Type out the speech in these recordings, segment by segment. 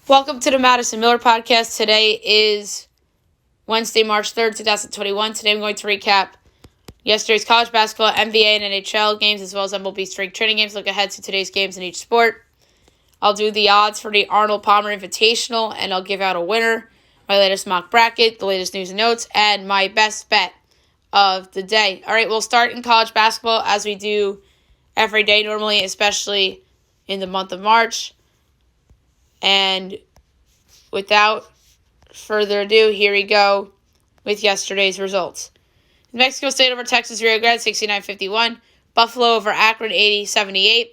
Welcome to the Madison Miller Podcast. Today is Wednesday, March 3rd, 2021. Today I'm going to recap yesterday's college basketball, NBA, and NHL games, as well as MLB strength training games. Look ahead to today's games in each sport. I'll do the odds for the Arnold Palmer Invitational, and I'll give out a winner, my latest mock bracket, the latest news and notes, and my best bet of the day. All right, we'll start in college basketball as we do every day normally, especially in the month of March. And without further ado, here we go with yesterday's results. New Mexico State over Texas Rio Grande, 69-51. Buffalo over Akron, 80-78.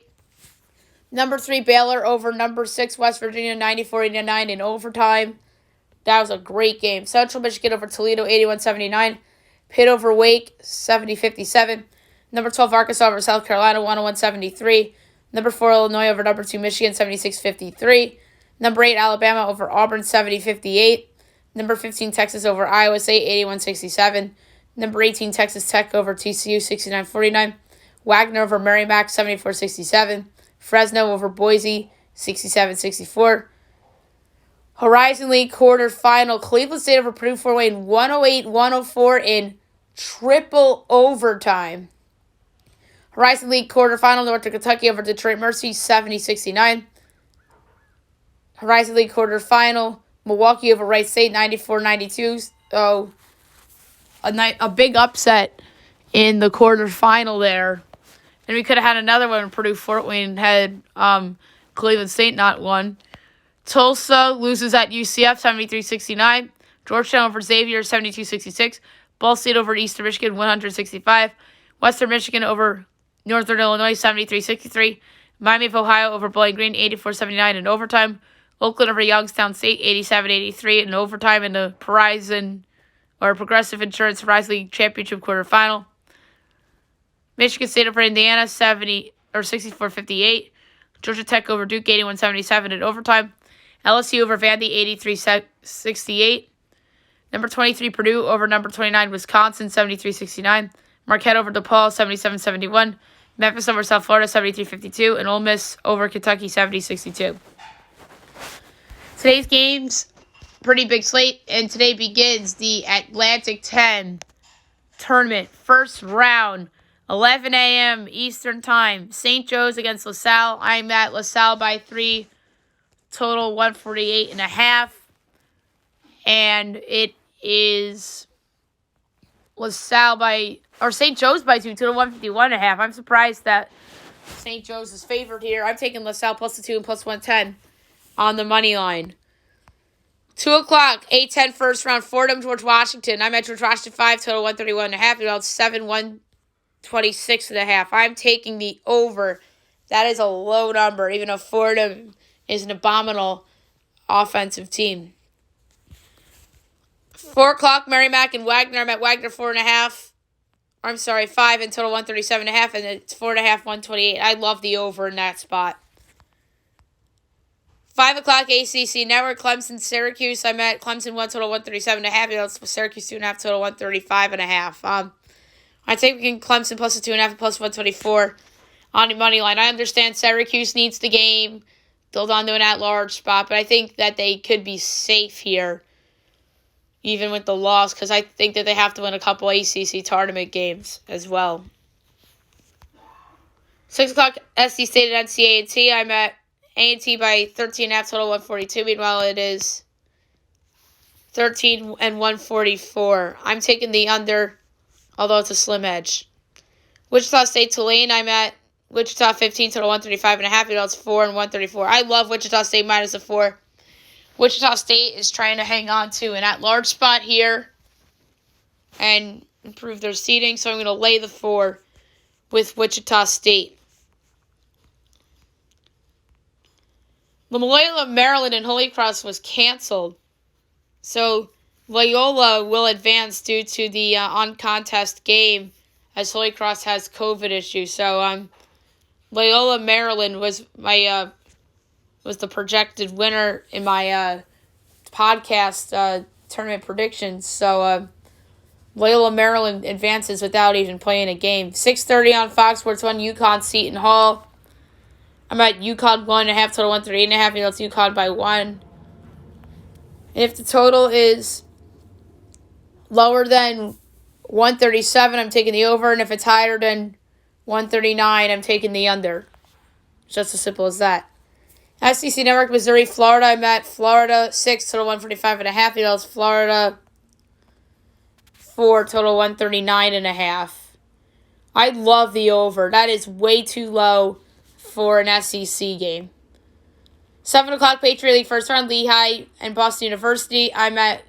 Number 3, Baylor over number 6, West Virginia, 94-89 in overtime. That was a great game. Central Michigan over Toledo, 81-79. Pitt over Wake, 70-57. Number 12, Arkansas over South Carolina, 101-73. Number 4, Illinois over number 2, Michigan, 76-53. Number 8, Alabama over Auburn, 70-58. Number 15, Texas over Iowa State, 81-67. Number 18, Texas Tech over TCU, 69-49. Wagner over Merrimack, 74-67. Fresno over Boise, 67-64. Horizon League quarterfinal, Cleveland State over Purdue Fort Wayne, 108-104 in triple overtime. Horizon League quarterfinal, Northern Kentucky over Detroit Mercy, 70-69. Horizon League quarterfinal, Milwaukee over Wright State, 94-92. So, a big upset in the quarterfinal there. And we could have had another one when Purdue Fort Wayne had Cleveland State not won. Tulsa loses at UCF, 73-69. Georgetown over Xavier, 72-66. Ball State over Eastern Michigan, 165. Western Michigan over Northern Illinois, 73-63. Miami of Ohio over Bowling Green, 84-79 in overtime. Oakland over Youngstown State, 87-83 in overtime in the Progressive Insurance Horizon League Championship quarterfinal. Michigan State over Indiana, 64-58. Georgia Tech over Duke, 81-77 in overtime. LSU over Vandy, 83-68. Number 23, Purdue over number 29, Wisconsin, 73-69. Marquette over DePaul, 77-71. Memphis over South Florida, 73-52. And Ole Miss over Kentucky, 70-62. Today's games, pretty big slate, and today begins the Atlantic 10 tournament. First round, 11 a.m. Eastern Time. St. Joe's against LaSalle. I'm at LaSalle by 3, total 148.5. And it is St. Joe's by 2, total 151.5. I'm surprised that St. Joe's is favored here. I'm taking LaSalle plus the 2 and plus 110 on the money line. 2 o'clock, 8:10 first round, Fordham, George Washington. I'm at George Washington 5, total 131.5. About 7, 126.5. I'm taking the over. That is a low number, even though Fordham is an abominable offensive team. 4 o'clock, Merrimack and Wagner. I'm at Wagner 4.5. I'm sorry, 5 and total 137.5, and it's 4.5, 128. I love the over in that spot. 5 o'clock, ACC Network, Clemson, Syracuse. I'm at Clemson 1, total 137.5. Syracuse 2.5, total 135.5. I'm taking Clemson plus the 2.5 and plus 124 on the money line. I understand Syracuse needs the game. They'll on to an at-large spot, but I think that they could be safe here, even with the loss, because I think that they have to win a couple ACC tournament games as well. 6 o'clock, SC State and NCAA. I'm at A&T by 13.5, total 142. Meanwhile, it is 13 and 144. I'm taking the under, although it's a slim edge. Wichita State, Tulane. I'm at Wichita 15, total 135.5. It's 4 and 134. I love Wichita State minus the 4. Wichita State is trying to hang on to an at-large spot here and improve their seeding, so I'm going to lay the 4 with Wichita State. Loyola, Maryland, and Holy Cross was canceled, so Loyola will advance due to the on-contest game as Holy Cross has COVID issues. So Loyola, Maryland was the projected winner in my podcast tournament predictions. So Loyola, Maryland advances without even playing a game. 6:30 on Fox Sports 1, UConn, Seton Hall. I'm at UConn 1.5, total 138.5. That's UConn by 1. And if the total is lower than 137, I'm taking the over. And if it's higher than 139, I'm taking the under. Just as simple as that. SEC Network, Missouri, Florida. I'm at Florida 6, total 145.5. Eagles, Florida 4, total 139.5. I love the over. That is way too low for an SEC game. 7 o'clock, Patriot League first round, Lehigh and Boston University. I'm at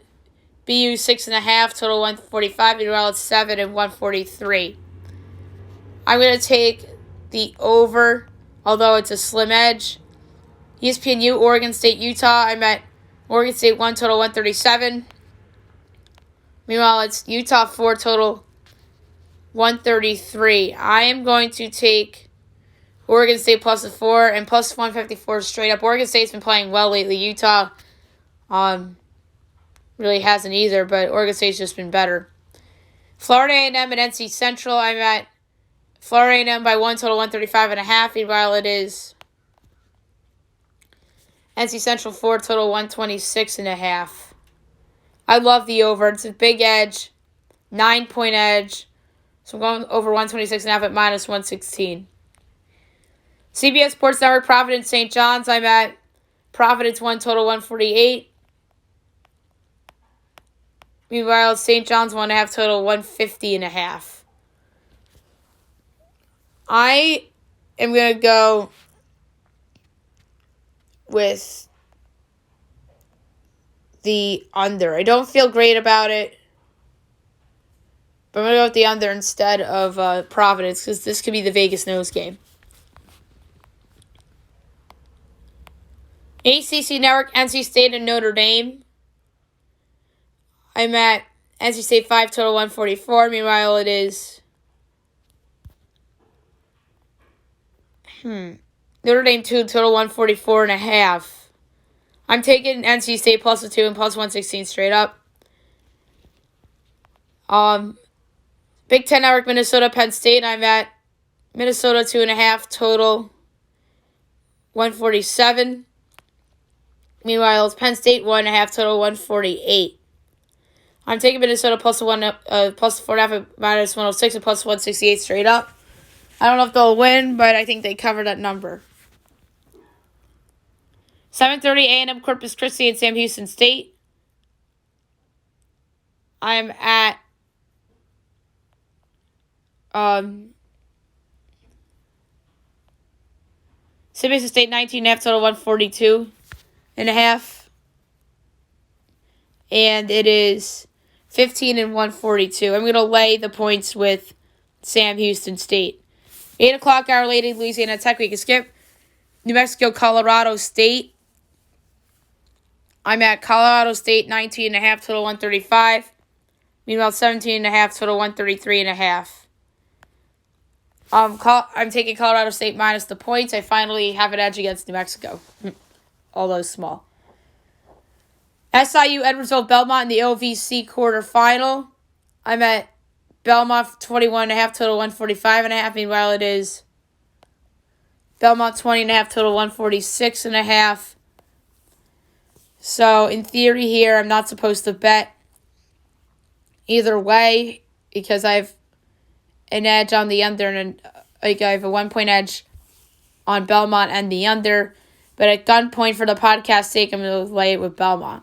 BU 6.5, total 145. Meanwhile, it's 7 and 143. I'm going to take the over, although it's a slim edge. ESPNU, Oregon State, Utah. I'm at Oregon State 1, total 137. Meanwhile, it's Utah 4, total 133. I am going to take Oregon State plus the 4 and plus 154 straight up. Oregon State's been playing well lately. Utah really hasn't either, but Oregon State's just been better. Florida A&M and NC Central. I'm at Florida A&M by 1, total 135.5. Meanwhile, it is NC Central 4, total 126.5. I love the over. It's a big edge, 9-point edge. So I'm going over 126.5 at minus 116. CBS Sports Network, Providence, St. John's. I'm at Providence 1, total 148. Meanwhile, St. John's 1.5, total 150.5. I am going to go with the under. I don't feel great about it, but I'm going to go with the under instead of Providence because this could be the Vegas nose game. ACC Network, NC State and Notre Dame. I'm at NC State 5, total 144. Meanwhile, it is Notre Dame 2, total 144.5. I'm taking NC State plus the 2 and plus 116 straight up. Big Ten Network, Minnesota, Penn State. I'm at Minnesota 2.5, total 147. Meanwhile, it's Penn State 1.5, total 148. I'm taking Minnesota plus the 4.5 at minus 106 and plus 168 straight up. I don't know if they'll win, but I think they cover that number. 7:30 A&M, Corpus Christi and Sam Houston State. I'm at Sam Houston State 19.5, total 142.5. And it is 15 and 142. I'm going to lay the points with Sam Houston State. 8 o'clock, Our Lady, Louisiana Tech. We can skip. New Mexico, Colorado State. I'm at Colorado State 19.5, total 135. Meanwhile, 17.5, total 133.5. I'm taking Colorado State minus the points. I finally have an edge against New Mexico, although small. SIU, Edwardsville, Belmont in the OVC quarterfinal. I'm at Belmont 21.5, total 145.5. Meanwhile, it is Belmont 20.5, total 146.5. So, in theory here, I'm not supposed to bet either way because I have an edge on the under and I have a 1-point edge on Belmont and the under. But at gunpoint for the podcast sake, I'm going to lay it with Belmont.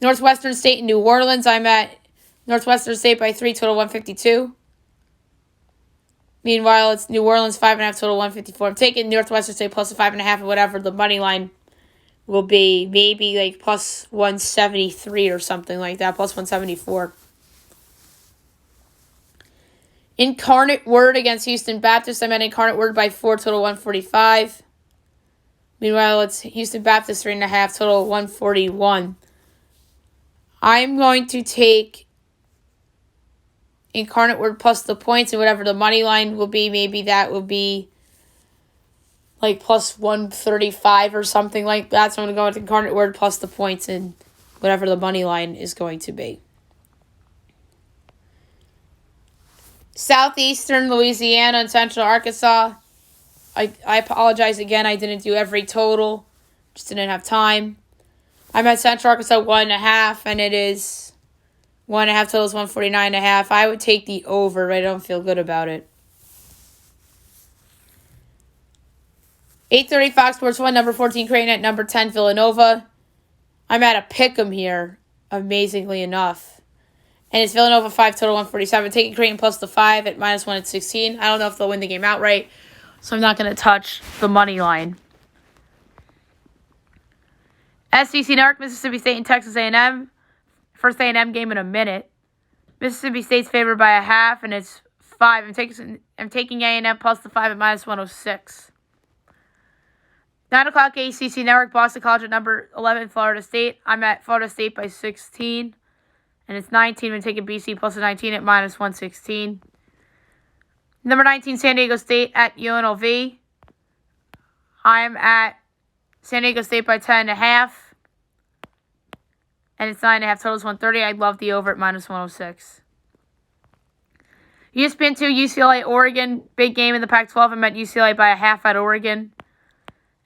Northwestern State and New Orleans. I'm at Northwestern State by 3, total 152. Meanwhile, it's New Orleans 5.5, total 154. I'm taking Northwestern State plus the 5.5 or whatever the money line will be. Maybe like plus 173 or something like that, plus 174. Incarnate Word against Houston Baptist. I'm at Incarnate Word by 4, total 145. Meanwhile, it's Houston Baptist 3.5, total 141. I'm going to take Incarnate Word plus the points and whatever the money line will be. Maybe that will be like plus 135 or something like that. So I'm going to go with Incarnate Word plus the points and whatever the money line is going to be. Southeastern Louisiana and Central Arkansas. I apologize again. I didn't do every total. Just didn't have time. I'm at Central Arkansas 1.5, and it is 1.5 total is 149.5. I would take the over, but I don't feel good about it. 8:30 Fox Sports 1, number 14 Creighton at number 10 Villanova. I'm at a pick'em here, amazingly enough. And it's Villanova 5 total 147. Taking Creighton plus the 5 at -1 at 16. I don't know if they'll win the game outright, so I'm not going to touch the money line. SEC Narc, Mississippi State and Texas A&M. First A&M game in a minute. Mississippi State's favored by a half, and it's 5. I'm taking A&M plus the 5 at -106. 9 o'clock ACC Network, Boston College at number 11, Florida State. I'm at Florida State by 16. And it's 19. I'm taking BC plus the 19 at -116. Number 19, San Diego State at UNLV. I'm at San Diego State by 10.5. And it's 9.5. Total is 130. I love the over at -106. ESPN 2, UCLA, Oregon. Big game in the Pac-12. I'm at UCLA by a half at Oregon.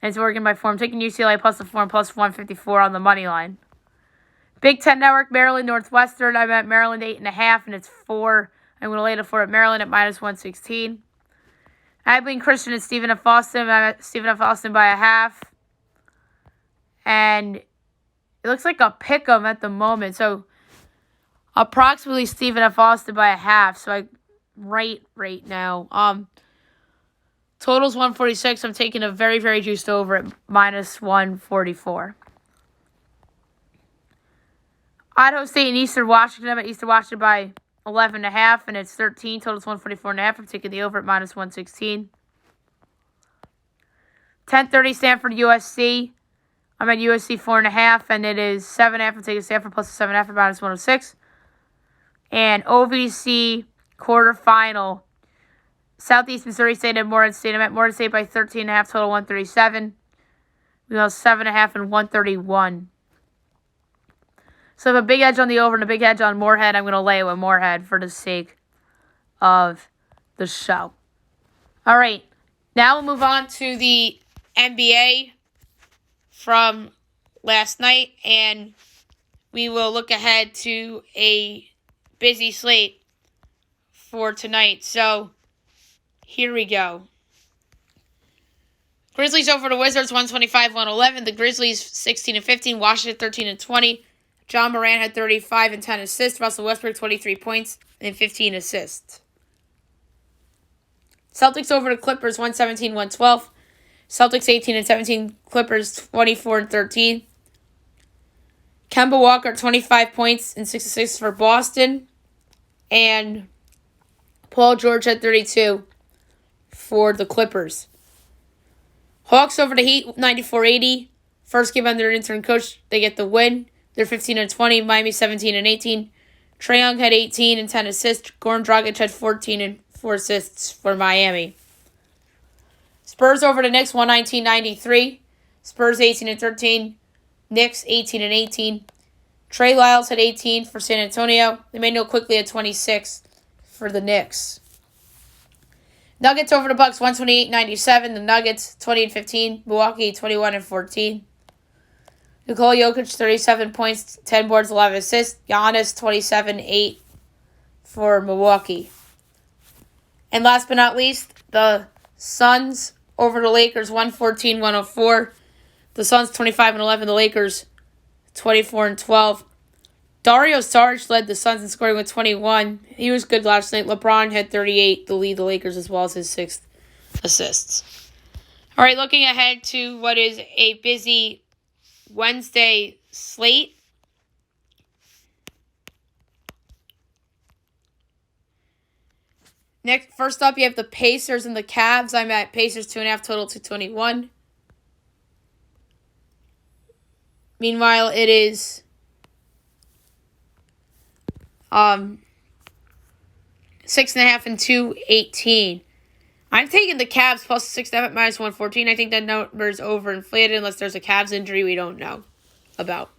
And it's Oregon by 4. I'm taking UCLA plus the 4 and plus 154 on the money line. Big Ten Network, Maryland, Northwestern. I'm at Maryland 8.5, and it's 4. I'm going to lay the 4 at Maryland at -116. Abilene Christian and Stephen F. Austin. I'm at Stephen F. Austin by a half. And it looks like a pick'em at the moment. So approximately Stephen F. Austin by a half. So right now. Total's 146. I'm taking a very, very juiced over at -144. Idaho State and Eastern Washington. I'm at Eastern Washington by 11.5, and it's 13. Total's 144.5. I'm taking the over at -116. 10:30 Stanford USC. I'm at USC 4.5, and it is 7.5. I'm taking Stanford plus the 7.5 at -106. And OVC quarterfinal. Southeast Missouri State and Morehead State. I'm at Morehead State by 13.5. Total 137. We go 7.5 and 131. So I have a big edge on the over and a big edge on Morehead. I'm going to lay it with Morehead for the sake of the show. All right. Now we'll move on to the NBA from last night. And we will look ahead to a busy slate for tonight. So here we go. Grizzlies over the Wizards 125-111. The Grizzlies 16-15. Washington 13-20. John Morant had 35 and 10 assists. Russell Westbrook, 23 points and 15 assists. Celtics over the Clippers, 117-112. Celtics 18-17. Clippers 24-13. Kemba Walker, 25 points and 6 assists for Boston. And Paul George had 32 for the Clippers. Hawks over the Heat, 94-80. First game under an interim coach, they get the win. They're 15-20. Miami 17-18. Trae Young had 18 and 10 assists. Goran Dragic had 14 and 4 assists for Miami. Spurs over the Knicks 119-93. Spurs 18-13. Knicks 18-18. Trey Lyles had 18 for San Antonio. They made no quickly at 26 for the Knicks. Nuggets over the Bucks 128-97. The Nuggets 20-15. Milwaukee 21-14. Nikola Jokic, 37 points, 10 boards, 11 assists. Giannis, 27-8 for Milwaukee. And last but not least, the Suns over the Lakers, 114-104. The Suns, 25-11. The Lakers, 24-12. Dario Saric led the Suns in scoring with 21. He was good last night. LeBron had 38 to lead the Lakers as well as his 6th assists. All right, looking ahead to what is a busy Wednesday slate. First up, you have the Pacers and the Cavs. I'm at Pacers 2.5 total 221. Meanwhile, it is 6.5 and 218. I'm taking the Cavs plus 6.5 at -114. I think that number is overinflated unless there's a Cavs injury we don't know about.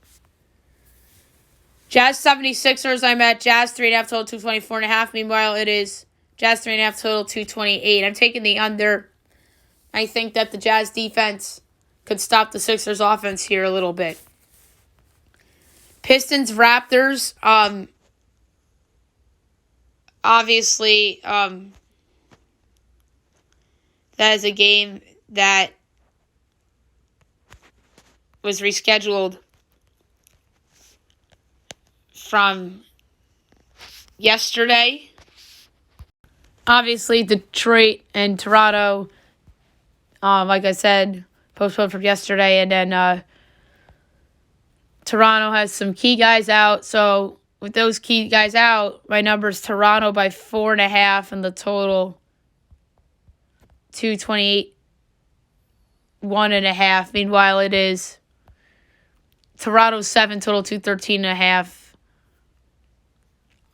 Jazz 76ers, I'm at Jazz 3.5 total 224.5. Meanwhile, it is Jazz 3.5 total 228. I'm taking the under. I think that the Jazz defense could stop the Sixers offense here a little bit. Pistons Raptors. Obviously, that is a game that was rescheduled from yesterday. Obviously, Detroit and Toronto, like I said, postponed from yesterday. And then Toronto has some key guys out. So with those key guys out, my number is Toronto by 4.5 and the total 228, 1.5. Meanwhile, it is Toronto 7, total 213.5.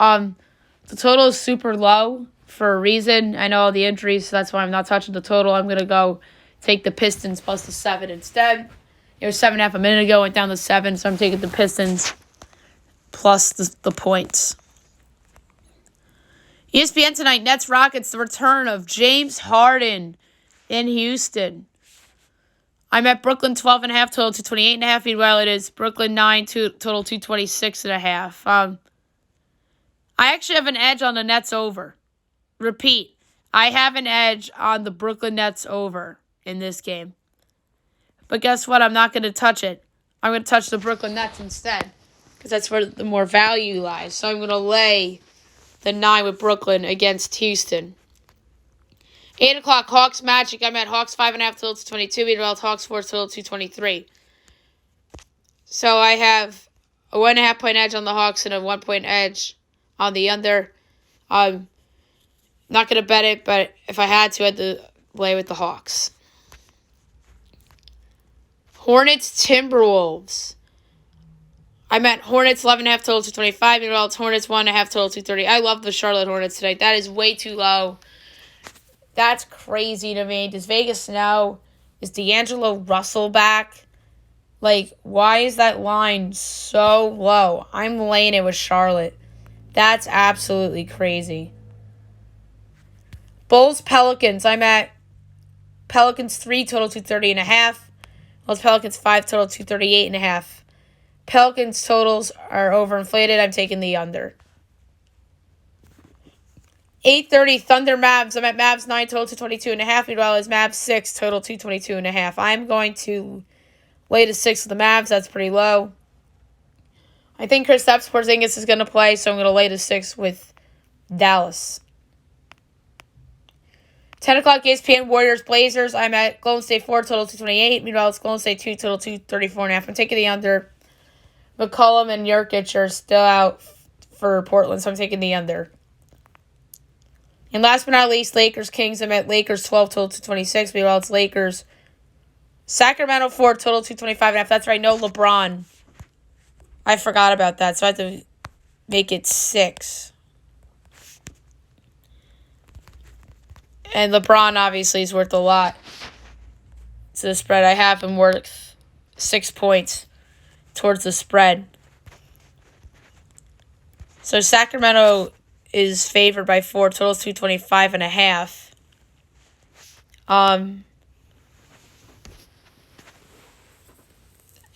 The total is super low for a reason. I know all the injuries, so that's why I'm not touching the total. I'm going to go take the Pistons plus the 7 instead. It was 7.5 a minute ago, went down to 7, so I'm taking the Pistons plus the points. ESPN tonight, Nets Rockets, the return of James Harden in Houston. I'm at Brooklyn 12.5, total 228.5. Meanwhile, it is Brooklyn 9, total 226.5. I actually have an edge on the Nets over. Repeat, I have an edge on the Brooklyn Nets over in this game. But guess what? I'm not going to touch it. I'm going to touch the Brooklyn Nets instead because that's where the more value lies. So I'm going to lay the 9 with Brooklyn against Houston. 8 o'clock, Hawks Magic. I'm at Hawks 5.5, total 222. Meanwhile, Hawks 4, total 223. So I have a 1.5 point edge on the Hawks and a 1 point edge on the under. I'm not going to bet it, but if I had to, I'd lay with the Hawks. Hornets Timberwolves. I'm at Hornets 11.5, total 225. Meanwhile, it's Hornets 1.5, total 230. I love the Charlotte Hornets tonight. That is way too low. That's crazy to me. Does Vegas know? Is D'Angelo Russell back? Like, why is that line so low? I'm laying it with Charlotte. That's absolutely crazy. Bulls Pelicans. I'm at Pelicans 3, total 230.5. Bulls Pelicans 5, total 238.5. Pelicans totals are overinflated. I'm taking the under. 8:30 Thunder Mavs. I'm at Mavs 9, total 222.5. Meanwhile, it's Mavs 6, total 222.5. I'm going to lay to 6 with the Mavs. That's pretty low. I think Kristaps Porzingis is going to play, so I'm going to lay to 6 with Dallas. 10 o'clock ESPN Warriors Blazers. I'm at Golden State 4, total 228. Meanwhile, it's Golden State 2, total 234.5. I'm taking the under. McCollum and Nurkic are still out for Portland, so I'm taking the under. And last but not least, Lakers Kings. I'm at Lakers 12, total 226. Meanwhile, it's Lakers Sacramento 4, total 225.5. That's right, no LeBron. I forgot about that, so I have to make it 6. And LeBron obviously is worth a lot to the spread. I have him worth 6 points towards the spread. So Sacramento is favored by 4, totals 225.5. And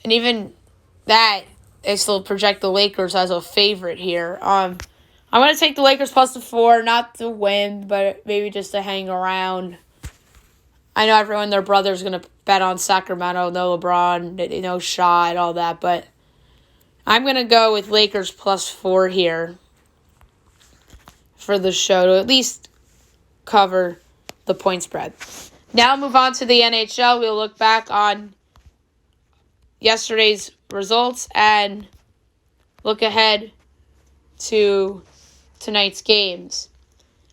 even that, they still project the Lakers as a favorite here. I'm going to take the Lakers plus the 4, not to win, but maybe just to hang around. I know everyone, their brother's going to bet on Sacramento, no LeBron, no shot, all that, but I'm going to go with Lakers plus 4 here for the show to at least cover the point spread. Now move on to the NHL. We'll look back on yesterday's results and look ahead to tonight's games.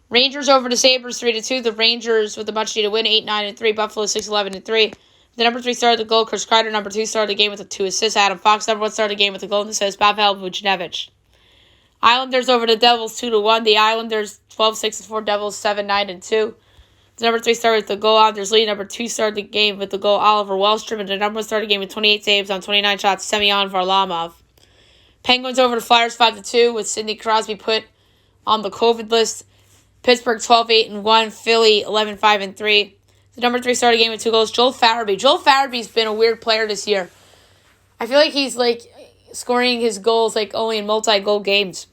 Rangers over the Sabres 3-2. The Rangers with a much needed win 8-9-3. Buffalo 6-11-3. The number 3 started the goal. Chris Kreider, number 2, started the game with 2 assists. Adam Fox, number 1, started the game with a goal and assist. Bob Vucinovic. Islanders over the Devils 2-1. The Islanders 12-6-4. Devils 7-9-2. The number 3 started with the goal. Islanders lead. Number 2 started the game with the goal. Oliver Wallstrom. And the number 1 started the game with 28 saves on 29 shots. Semyon Varlamov. Penguins over the Flyers 5-2 with Sidney Crosby put on the COVID list. Pittsburgh 12-8-1. Philly 11-5-3. The number 3 started the game with 2 goals. Joel Farabee. Joel Farabee's been a weird player this year. I feel like he's like scoring his goals like only in multi-goal games.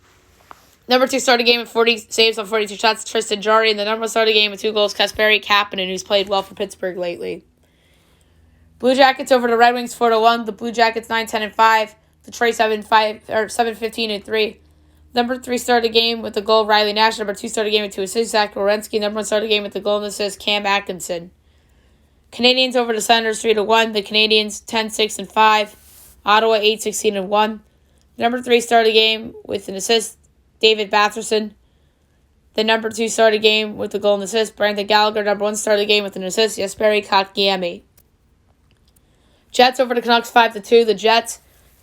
Number 2 started game with 40 saves on 42 shots, Tristan Jarry. And the number 1 started game with 2 goals, Kasperi Kapanen, who's played well for Pittsburgh lately. Blue Jackets over the Red Wings 4-1. The Blue Jackets 9-10-5. Detroit 7-15-3. Number 3 started game with the goal, Riley Nash. Number 2 started game with 2 assists, Zach Werenski. Number 1 started game with the goal and assist, Cam Atkinson. Canadians over the Senators 3-1. The Canadians 10-6-5. Ottawa 8-16-1. Number 3 started game with an assist, David Batherson. The number 2 started game with the goal and assist, Brandon Gallagher. Number 1 started game with an assist, Jesperi Kotkaniemi. Jets over the Canucks 5-2. The Jets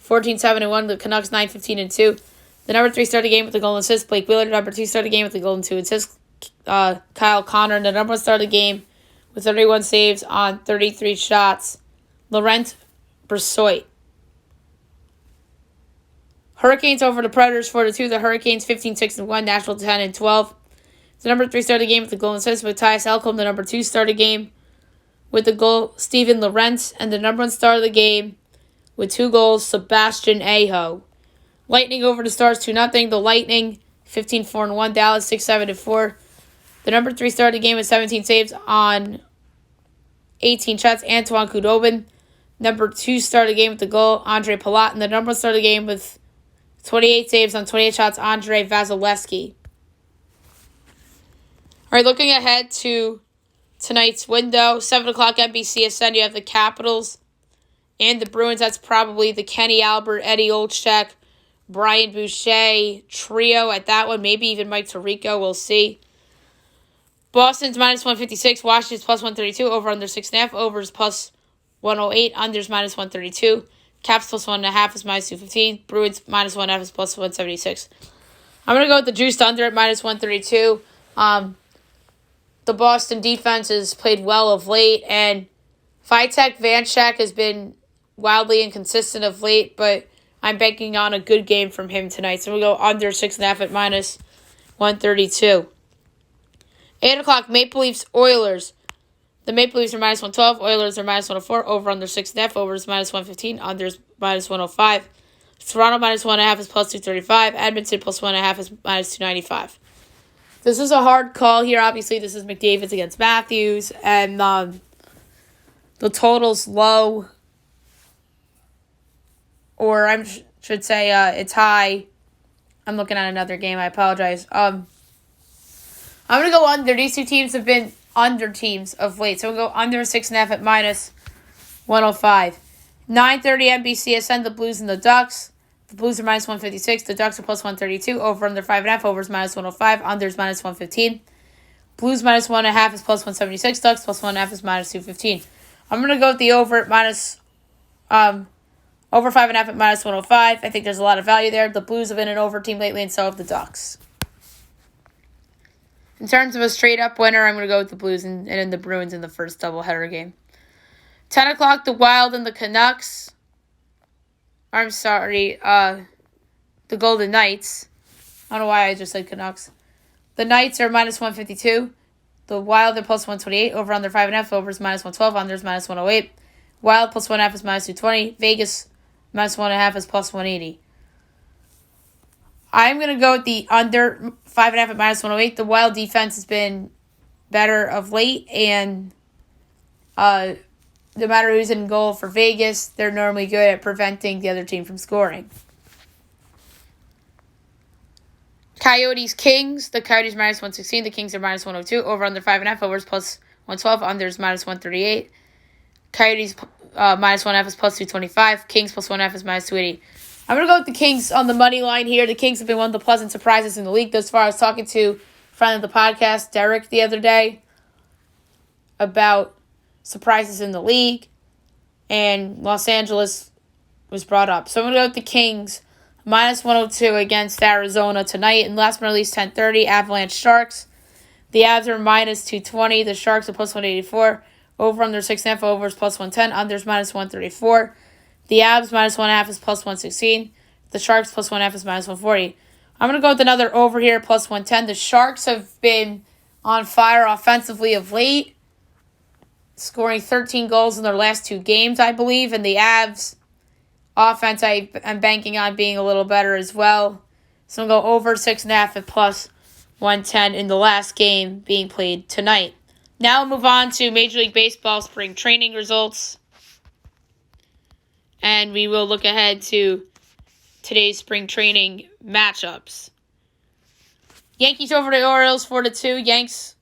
14-7-1. The Canucks 9-15-2. The number 3 started game with the goal and assist, Blake Wheeler. Number 2 started game with the goal and 2 assists, Kyle Connor. And the number 1 started game with 31 saves on 33 shots, Laurent Brossoit. Hurricanes over the Predators 4-2. The Hurricanes 15-6-1. Nashville 10-12. The number 3 started game with the goal and assist, Matthias Ekholm. The number 2 started game with the goal, Steven Lorentz. And the number 1 started the game with 2 goals, Sebastian Aho. Lightning over the Stars 2-0. The Lightning 15-4-1. Dallas 6-7-4. The number 3 started the game with 17 saves on 18 shots, Antoine Khudobin. Number 2 started the game with the goal, Andre Palat. And the number 1 started the game with 28 saves on 28 shots, Andre Vasilevsky. All right, looking ahead to tonight's window, 7 o'clock NBCSN, you have the Capitals and the Bruins. That's probably the Kenny Albert, Eddie Olczyk, Brian Boucher trio at that one. Maybe even Mike Tirico. We'll see. Boston's minus 156. Washington's plus 132. Over under 6.5. Overs plus 108. Unders minus 132. Caps plus 1.5 is minus 215. Bruins minus 1.5 is plus 176. I'm going to go with the juiced under at minus 132. The Boston defense has played well of late, and Vitek Vanecek has been wildly inconsistent of late, but I'm banking on a good game from him tonight. So we'll go under 6.5 at minus 132. 8 o'clock, Maple Leafs Oilers. The Maple Leafs are minus 112. Oilers are minus 104. Over under 6.5. Over is minus 115. Under is minus 105. Toronto minus 1.5 is plus 235. Edmonton plus 1.5 is minus 295. This is a hard call here. Obviously, this is McDavid's against Matthews. And the total's low. Or I should say it's high. I'm looking at another game. I apologize. I'm going to go under. These two teams have been under teams of late. So we'll go under 6.5 at minus 105. 9:30 NBCSN, the Blues and the Ducks. The Blues are minus 156. The Ducks are plus 132. Over under 5.5. Over is minus 105. Under is minus 115. Blues minus 1.5 is plus 176. Ducks plus 1.5 is minus 215. I'm going to go with the over at minus... over 5.5 at minus 105. I think there's a lot of value there. The Blues have been an over team lately, and so have the Ducks. In terms of a straight-up winner, I'm going to go with the Blues and the Bruins in the first doubleheader game. 10 o'clock, the Wild and the Canucks. I'm sorry, the Golden Knights. I don't know why I just said Canucks. The Knights are minus 152. The Wild are plus 128. Over under 5.5. Over is minus 112. Under is minus 108. Wild plus 1.5 is minus 220. Vegas minus 1.5 is plus 180. I'm going to go with the under 5.5 at minus 108. The Wild defense has been better of late, and no matter who's in goal for Vegas, they're normally good at preventing the other team from scoring. Coyotes Kings. The Coyotes minus 116. The Kings are minus 102. Over under 5.5. Overs plus 112. Unders minus 138. Coyotes minus 1.5 is plus 225. Kings plus 1.5 is minus 280. I'm going to go with the Kings on the money line here. The Kings have been one of the pleasant surprises in the league thus far. I was talking to a friend of the podcast, Derek, the other day about surprises in the league, and Los Angeles was brought up. So I'm going to go with the Kings minus 102 against Arizona tonight. And last but not least, 10:30, Avalanche Sharks. The Avs are minus 220. The Sharks are plus 184. Over under 6.5. Over is plus 110. Unders minus 134. The Avs minus 1.5 is plus 116. The Sharks plus 1.5 is minus 140. I'm going to go with another over here, plus 110. The Sharks have been on fire offensively of late, scoring 13 goals in their last 2 games, I believe. And the Avs Offense, I'm banking on being a little better as well. So I'm going to go over 6.5 at plus 110 in the last game being played tonight. Now we'll move on to Major League Baseball spring training results. And we will look ahead to today's spring training matchups. Yankees over the Orioles 4-2. Yanks.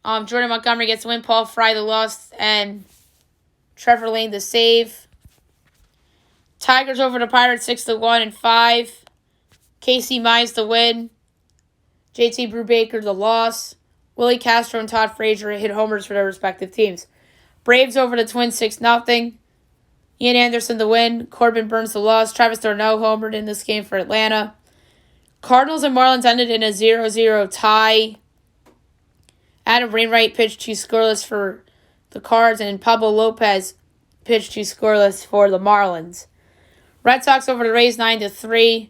Jordan Montgomery gets the win. Paul Fry the loss. And Trevor Lane the save. Tigers over the Pirates 6-1 and 5. Casey Mize the win. JT Brubaker the loss. Willie Castro and Todd Frazier hit homers for their respective teams. Braves over the Twins 6-0. Ian Anderson the win. Corbin Burns the loss. Travis d'Arnaud homered in this game for Atlanta. Cardinals and Marlins ended in a 0-0 tie. Adam Wainwright pitched 2 scoreless for the Cards, and Pablo Lopez pitched 2 scoreless for the Marlins. Red Sox over the Rays 9-3.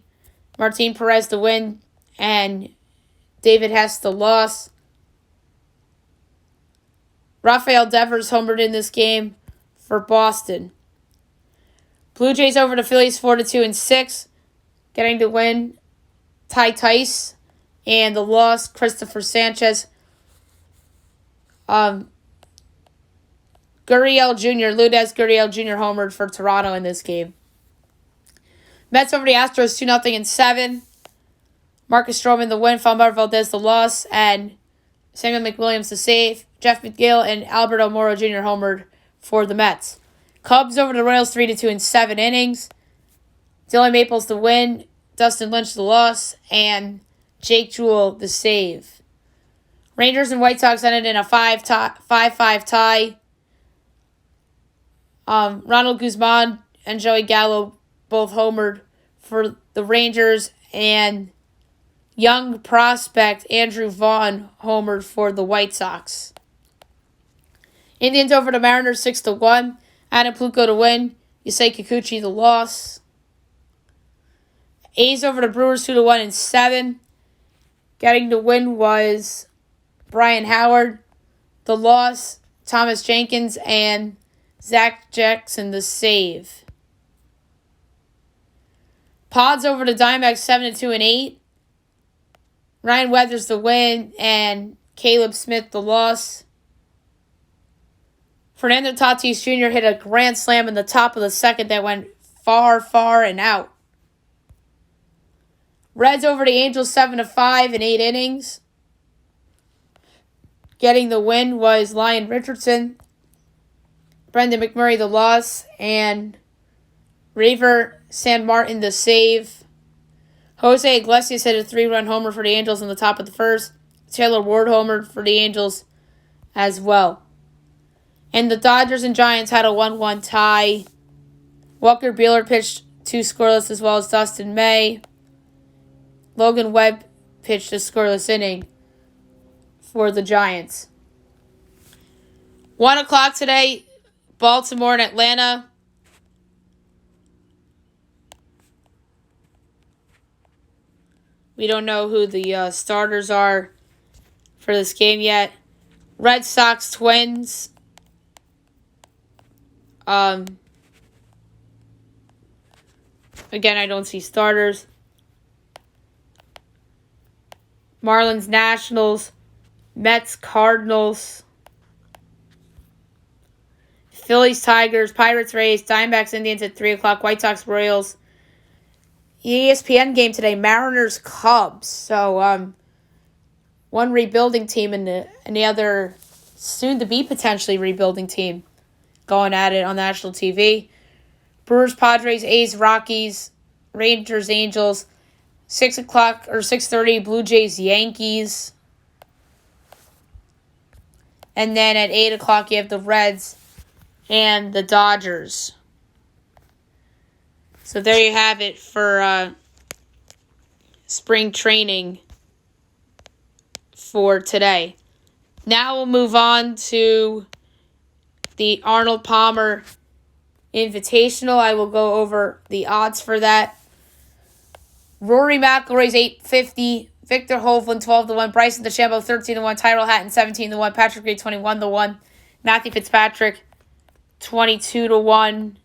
Martin Perez the win, and David Hess the loss. Rafael Devers homered in this game for Boston. Blue Jays over the Phillies 4-2 and 6. Getting the win, Ty Tice, and the loss, Christopher Sanchez. Lourdes Gurriel Jr. homered for Toronto in this game. Mets over the Astros 2-0 and 7. Marcus Stroman the win, Framber Valdez the loss, and Samuel McWilliams the save. Jeff McGill and Alberto Moro Jr. homered for the Mets. Cubs over the Royals 3-2 in 7 innings. Dylan Maples the win, Dustin Lynch the loss, and Jake Jewell the save. Rangers and White Sox ended in a 5-5 tie. Ronald Guzman and Joey Gallo both homered for the Rangers, and young prospect Andrew Vaughn homered for the White Sox. Indians over the Mariners 6-1. Adam Pluko to win. Yusei Kikuchi the loss. A's over the Brewers 2-1 and 7. Getting the win was Brian Howard. The loss, Thomas Jenkins and Zach Jackson the save. Pods over the Diamondbacks 7-2 and 8. Ryan Weathers the win and Caleb Smith the loss. Fernando Tatis Jr. hit a grand slam in the top of the second that went far and out. Reds over the Angels 7-5 in 8 innings. Getting the win was Lyon Richardson. Brendan McMurray the loss, and Raver San Martin the save. Jose Iglesias hit a 3-run homer for the Angels in the top of the first. Taylor Ward homered for the Angels as well. And the Dodgers and Giants had a 1-1 tie. Walker Buehler pitched 2 scoreless as well as Dustin May. Logan Webb pitched a scoreless inning for the Giants. 1 o'clock today, Baltimore and Atlanta. We don't know who the starters are for this game yet. Red Sox, Twins. Again, I don't see starters. Marlins, Nationals. Mets, Cardinals. Phillies, Tigers. Pirates, Rays. Diamondbacks, Indians at 3 o'clock. White Sox, Royals. ESPN game today, Mariners, Cubs. So, one rebuilding team and the other soon-to-be potentially rebuilding team going at it on national TV. Brewers, Padres, A's, Rockies, Rangers, Angels. 6 o'clock or 6:30, Blue Jays, Yankees. And then at 8 o'clock, you have the Reds and the Dodgers. So there you have it for spring training for today. Now we'll move on to the Arnold Palmer Invitational. I will go over the odds for that. Rory McIlroy's 850. Victor Hovland 12-1. Bryson DeChambeau 13-1. Tyrell Hatton 17-1. Patrick Reed 21-1. Matthew Fitzpatrick 22-1.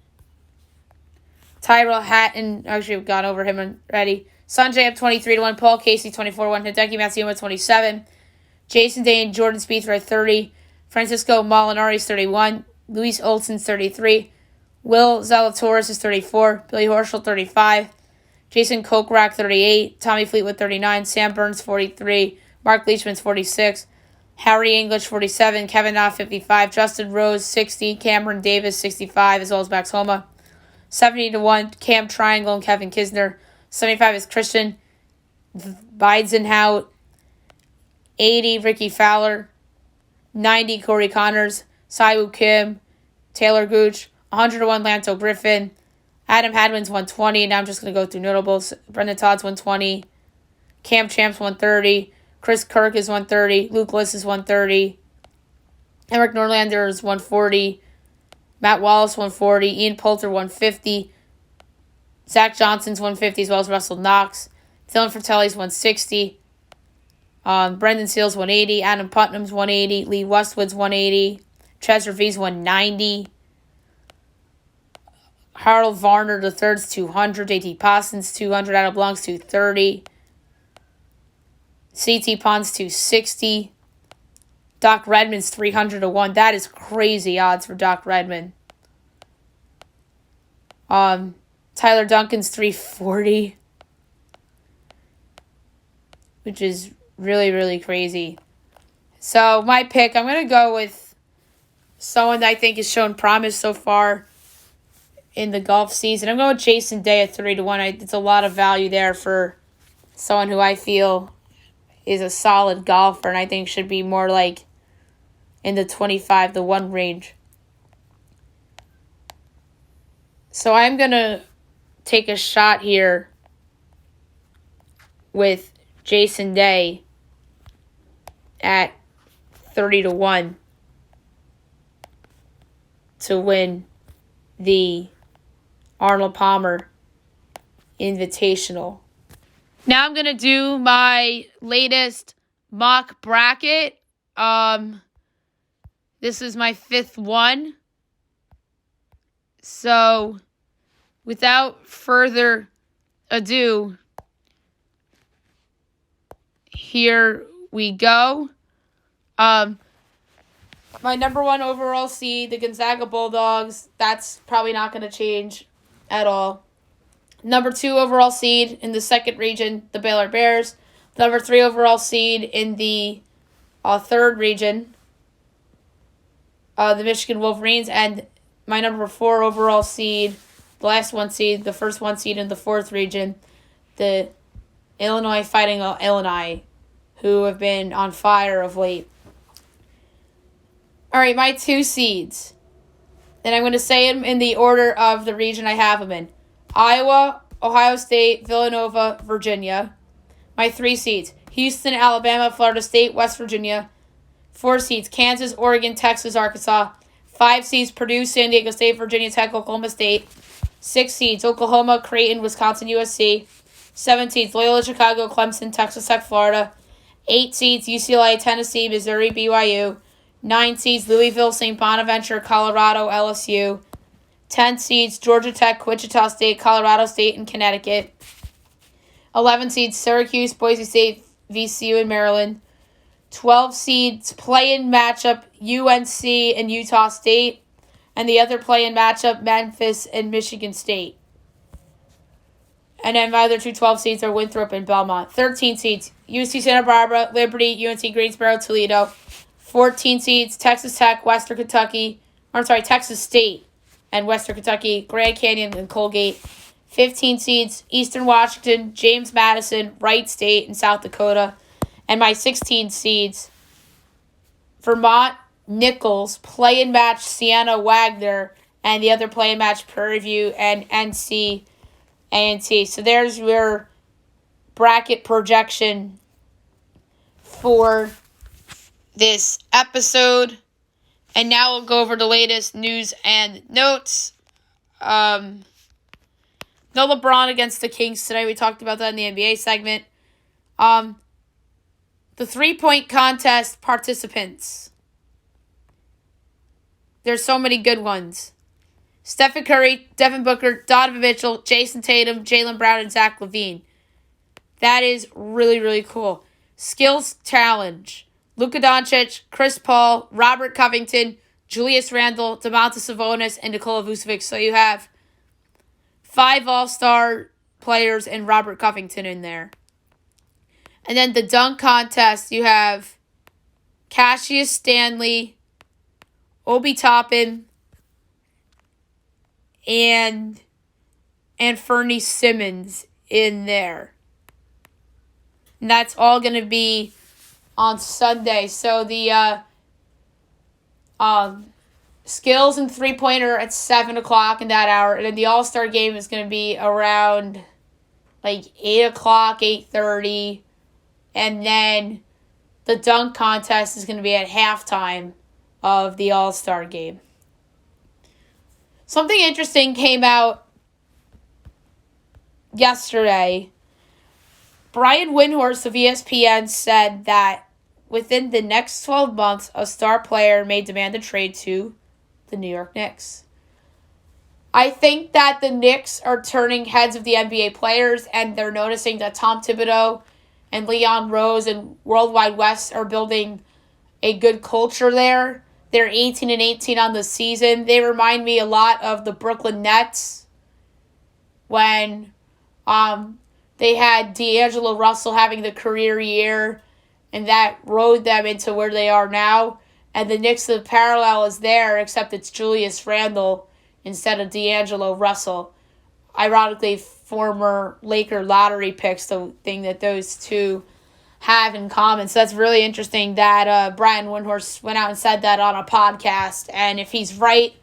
Tyrell Hatton, actually, we've gone over him already. Sanjay up 23-1. Paul Casey 24-1. Hideki Matsuyama 27. Jason Day and Jordan Spieth are at 30. Francisco Molinari is 31. Luis Olson's 33. Will Zalatoris is 34. Billy Horschel 35. Jason Kokrak 38. Tommy Fleetwood 39. Sam Burns 43. Mark Leishman's 46. Harry English 47. Kevin Na 55. Justin Rose 60. Cameron Davis 65, as well as Max Homa. 70-1. Cam Triangle and Kevin Kisner. 75 is Christian Beisenhout. 80, Ricky Fowler. 90, Corey Connors. Siwoo Kim. Taylor Gooch. 101, Lanto Griffin. Adam Hadwin's 120. Now I'm just going to go through notables. Brendan Todd's 120. Cam Champ's 130. Chris Kirk is 130. Luke List is 130. Eric Norlander is 140. Matt Wallace 140. Ian Poulter 150. Zach Johnson's 150, as well as Russell Knox. Dylan Fratelli's 160. Brendan Seals 180. Adam Putnam's 180. Lee Westwood's 180. Trezor V's 190. Harold Varner III's 200. JT Poston's 200. Adam Blanc's 230. CT Pond's 260. Doc Redman's 300-1. That is crazy odds for Doc Redman. Tyler Duncan's 340. Which is really, really crazy. So my pick, I'm going to go with someone that I think has shown promise so far in the golf season. I'm going with Jason Day at 3-1. It's a lot of value there for someone who I feel is a solid golfer and I think should be more like in the 25-1 range. So I'm going to take a shot here with Jason Day at 30-1 to win the Arnold Palmer Invitational. Now I'm going to do my latest mock bracket. This is my 5th one. So, without further ado, here we go. My number 1 overall seed, the Gonzaga Bulldogs. That's probably not going to change at all. Number 2 overall seed in the second region, the Baylor Bears. Number 3 overall seed in the third region, the Michigan Wolverines. And my number 4 overall seed, the last 1 seed, the first 1 seed in the fourth region, the Illinois Fighting Illini, who have been on fire of late. All right, my 2 seeds. And I'm going to say them in the order of the region I have them in. Iowa, Ohio State, Villanova, Virginia. My 3 seeds. Houston, Alabama, Florida State, West Virginia. 4 seeds. Kansas, Oregon, Texas, Arkansas. 5 seeds. Purdue, San Diego State, Virginia Tech, Oklahoma State. 6 seeds. Oklahoma, Creighton, Wisconsin, USC. 7 seeds. Loyola, Chicago, Clemson, Texas Tech, Florida. 8 seeds. UCLA, Tennessee, Missouri, BYU. 9 seeds. Louisville, St. Bonaventure, Colorado, LSU. 10 seeds, Georgia Tech, Wichita State, Colorado State, and Connecticut. 11 seeds, Syracuse, Boise State, VCU, and Maryland. 12 seeds, play-in matchup, UNC and Utah State. And the other play-in matchup, Memphis and Michigan State. And then my other 2 12 seeds are Winthrop and Belmont. 13 seeds, UC Santa Barbara, Liberty, UNC Greensboro, Toledo. 14 seeds, Texas Tech, Texas State and Western Kentucky, Grand Canyon, and Colgate. 15 seeds, Eastern Washington, James Madison, Wright State, and South Dakota. And my 16 seeds, Vermont, Nichols, play-in match, Sienna Wagner, and the other play-in match, Prairie View, and NC A&T. So there's your bracket projection for this episode. And now we'll go over the latest news and notes. No LeBron against the Kings today. We talked about that in the NBA segment. The 3-point contest participants. There's so many good ones. Stephen Curry, Devin Booker, Donovan Mitchell, Jason Tatum, Jaylen Brown, and Zach LaVine. That is really, really cool. Skills challenge. Luka Doncic, Chris Paul, Robert Covington, Julius Randle, Domantas Sabonis, and Nikola Vucevic. So you have 5 all-star players and Robert Covington in there. And then the dunk contest, you have Cassius Stanley, Obi Toppin, and Fernie Simmons in there. And that's all going to be on Sunday. So the skills and three-pointer at 7 o'clock in that hour. And then the All-Star game is going to be around like 8 o'clock, 8:30. And then the dunk contest is going to be at halftime of the All-Star game. Something interesting came out yesterday. Brian Windhorst of ESPN said that within the next 12 months, a star player may demand a trade to the New York Knicks. I think that the Knicks are turning heads of the NBA players, and they're noticing that Tom Thibodeau and Leon Rose and Worldwide West are building a good culture there. They're 18-18 on the season. They remind me a lot of the Brooklyn Nets when they had D'Angelo Russell having the career year, and that rode them into where they are now. And the Knicks, the parallel is there, except it's Julius Randle instead of D'Angelo Russell. Ironically, former Laker lottery picks, the thing that those two have in common. So that's really interesting that Brian Windhorst went out and said that on a podcast. And if he's right,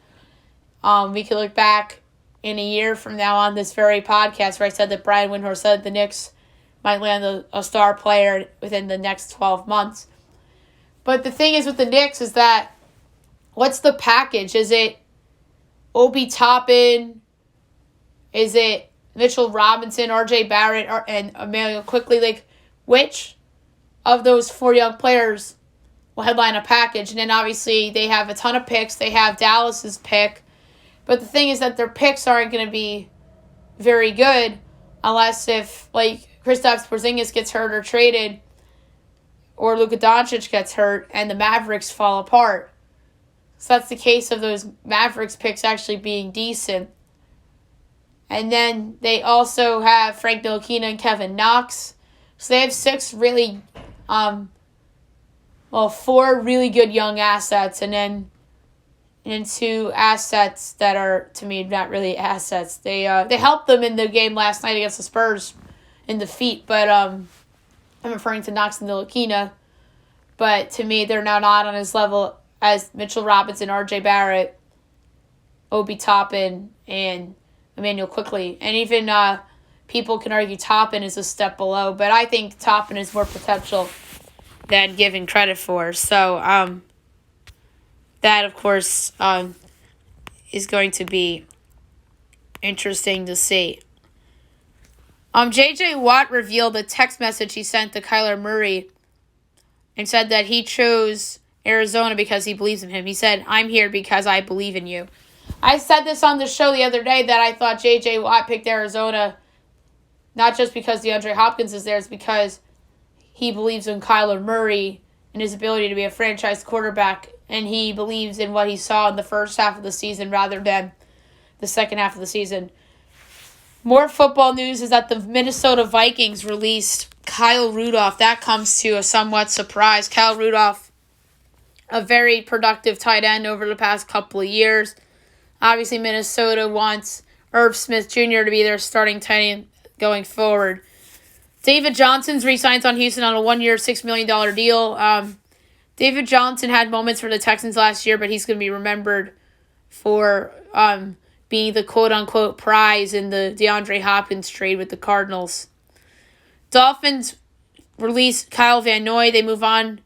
we can look back in a year from now on this very podcast where I said that Brian Windhorst said the Knicks might land a star player within the next 12 months. But the thing is with the Knicks is that what's the package? Is it Obi Toppin? Is it Mitchell Robinson, R.J. Barrett, and Emmanuel Quickley? Like, which of those 4 young players will headline a package? And then obviously they have a ton of picks. They have Dallas's pick. But the thing is that their picks aren't going to be very good unless if, like, Kristaps Porzingis gets hurt or traded or Luka Doncic gets hurt and the Mavericks fall apart. So that's the case of those Mavericks picks actually being decent. And then they also have Frank Ntilikina and Kevin Knox. So they have 4 really good young assets and then 2 assets that are, to me, not really assets. They helped them in the game last night against the Spurs in defeat, but I'm referring to Knox and Ntilikina. But to me, they're now not on his level as Mitchell Robinson, R.J. Barrett, Obi Toppin, and Emmanuel Quickley. And even people can argue Toppin is a step below, but I think Toppin is more potential than given credit for. So that, of course, is going to be interesting to see. J.J. Watt revealed a text message he sent to Kyler Murray and said that he chose Arizona because he believes in him. He said, "I'm here because I believe in you." I said this on the show the other day that I thought J.J. Watt picked Arizona not just because DeAndre Hopkins is there, it's because he believes in Kyler Murray and his ability to be a franchise quarterback, and he believes in what he saw in the first half of the season rather than the second half of the season. More football news is that the Minnesota Vikings released Kyle Rudolph. That comes to a somewhat surprise. Kyle Rudolph, a very productive tight end over the past couple of years. Obviously, Minnesota wants Irv Smith Jr. to be their starting tight end going forward. David Johnson's re-signs on Houston on a 1-year, $6 million deal. David Johnson had moments for the Texans last year, but he's going to be remembered for being the quote-unquote prize in the DeAndre Hopkins trade with the Cardinals. Dolphins release Kyle Van Noy. They move on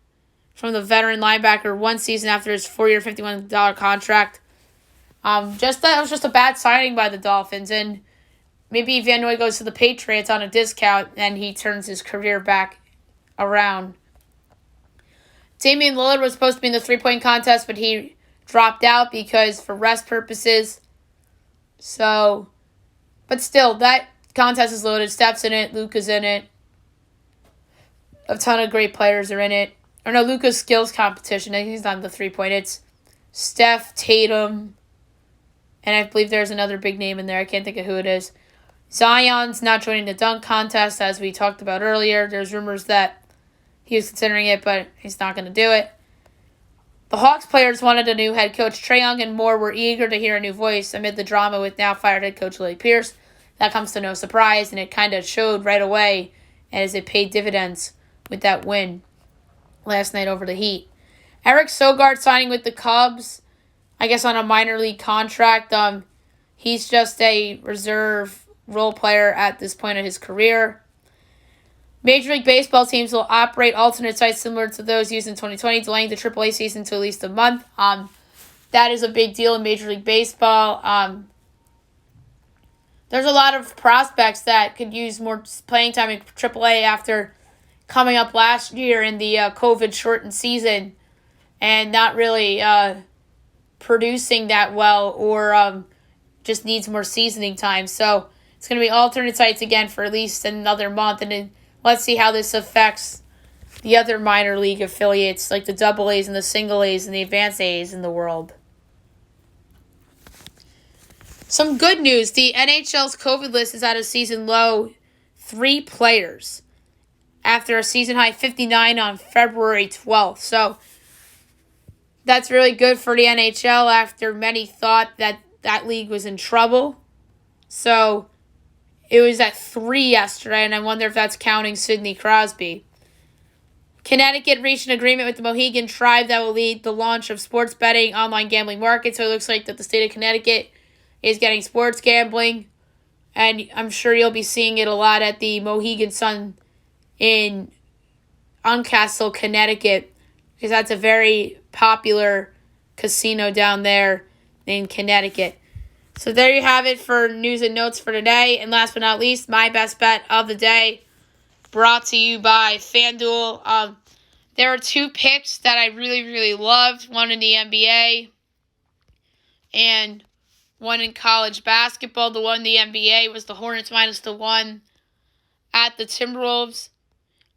from the veteran linebacker one season after his 4-year, $51 contract. That was just a bad signing by the Dolphins, and maybe Van Noy goes to the Patriots on a discount and he turns his career back around. Damian Lillard was supposed to be in the three-point contest, but he dropped out because for rest purposes, So, but still, that contest is loaded. Steph's in it. Luka's in it. A ton of great players are in it. Or no, Luka's skills competition. I think he's not the 3-point. It's Steph, Tatum, and I believe there's another big name in there. I can't think of who it is. Zion's not joining the dunk contest, as we talked about earlier. There's rumors that he was considering it, but he's not going to do it. The Hawks players wanted a new head coach. Trae Young and Moore were eager to hear a new voice amid the drama with now fired head coach Lloyd Pierce. That comes to no surprise, and it kind of showed right away as it paid dividends with that win last night over the Heat. Eric Sogard signing with the Cubs, I guess on a minor league contract. He's just a reserve role player at this point of his career. Major League Baseball teams will operate alternate sites similar to those used in 2020, delaying the AAA season to at least a month. That is a big deal in Major League Baseball. There's a lot of prospects that could use more playing time in AAA after coming up last year in the COVID-shortened season and not really producing that well or just needs more seasoning time. So it's going to be alternate sites again for at least another month, and then let's see how this affects the other minor league affiliates like the Double A's and the Single A's and the Advanced A's in the world. Some good news. The NHL's COVID list is at a season low 3 players after a season high 59 on February 12th. So that's really good for the NHL after many thought that that league was in trouble. So it was at 3 yesterday, and I wonder if that's counting Sidney Crosby. Connecticut reached an agreement with the Mohegan Tribe that will lead the launch of sports betting online gambling market. So it looks like that the state of Connecticut is getting sports gambling, and I'm sure you'll be seeing it a lot at the Mohegan Sun in Uncastle, Connecticut, because that's a very popular casino down there in Connecticut. So there you have it for news and notes for today. And last but not least, my best bet of the day, brought to you by FanDuel. There are 2 picks that I really, really loved. One in the NBA and one in college basketball. The one in the NBA was the Hornets -1 at the Timberwolves.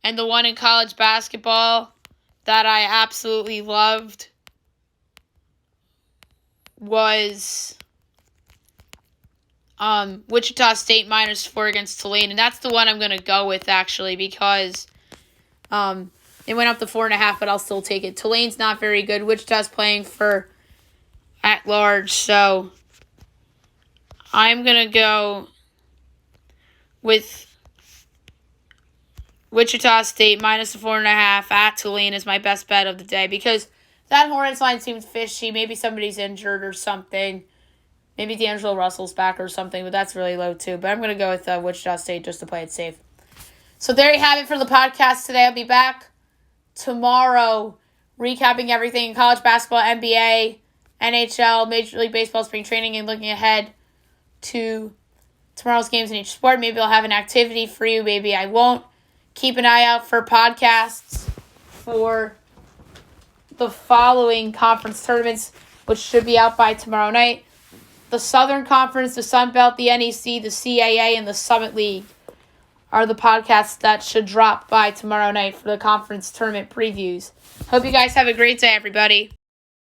And the one in college basketball that I absolutely loved was Wichita State -4 against Tulane. And that's the one I'm going to go with, actually, because it went up to 4.5, but I'll still take it. Tulane's not very good. Wichita's playing for at large, so I'm going to go with Wichita State -4.5 at Tulane is my best bet of the day, because that Hornets line seems fishy. Maybe somebody's injured or something. Maybe D'Angelo Russell's back or something, but that's really low too. But I'm going to go with Wichita State just to play it safe. So there you have it for the podcast today. I'll be back tomorrow recapping everything in college basketball, NBA, NHL, Major League Baseball, spring training, and looking ahead to tomorrow's games in each sport. Maybe I'll have an activity for you. Maybe I won't. Keep an eye out for podcasts for the following conference tournaments, which should be out by tomorrow night. The Southern Conference, the Sun Belt, the NEC, the CAA, and the Summit League are the podcasts that should drop by tomorrow night for the conference tournament previews. Hope you guys have a great day, everybody.